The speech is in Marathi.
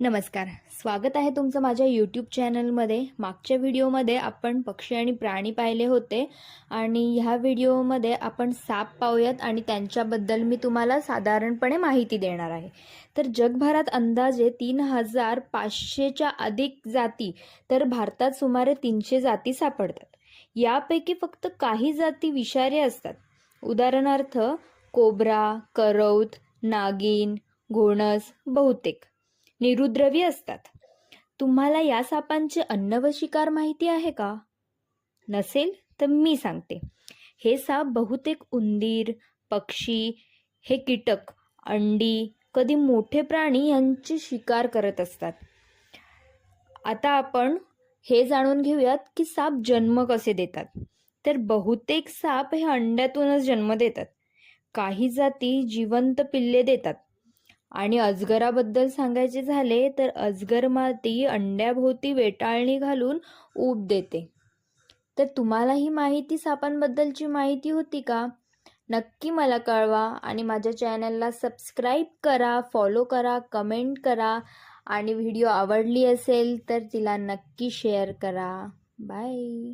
नमस्कार. स्वागत आहे तुमचं माझ्या यूट्यूब चॅनलमध्ये. मागच्या व्हिडिओमध्ये आपण पक्षी आणि प्राणी पाहिले होते आणि ह्या व्हिडिओमध्ये आपण साप पाहूयात आणि त्यांच्याबद्दल मी तुम्हाला साधारणपणे माहिती देणार आहे. तर जगभरात अंदाजे 3500च्या अधिक जाती, तर भारतात सुमारे 300 जाती सापडतात. यापैकी फक्त काही जाती विषारी असतात. उदाहरणार्थ कोब्रा, करौत, नागिन, घोणस बहुतेक निरुद्रवी असतात. तुम्हाला या सापांचे अन्न व शिकार माहिती आहे का? नसेल तर मी सांगते. हे साप बहुतेक उंदीर, पक्षी, हे कीटक, अंडी, कधी मोठे प्राणी यांची शिकार करत असतात. आता आपण हे जाणून घेऊयात की साप जन्म कसे देतात. तर बहुतेक साप हे अंड्यातूनच जन्म देतात. काही जाती जिवंत पिल्ले देतात. आणि अजगराबद्दल सांगायचे झाले तर अजगर मादी अंड्याभोवती वेटाळणी घालून ऊब देते. तर तुम्हाला ही माहिती सापांबद्दलची माहिती होती का? नक्की मला कळवा आणि माझ्या चॅनलला सबस्क्राईब करा, फॉलो करा, कमेंट करा आणि व्हिडिओ आवडली असेल तर तिला नक्की शेअर करा. बाय.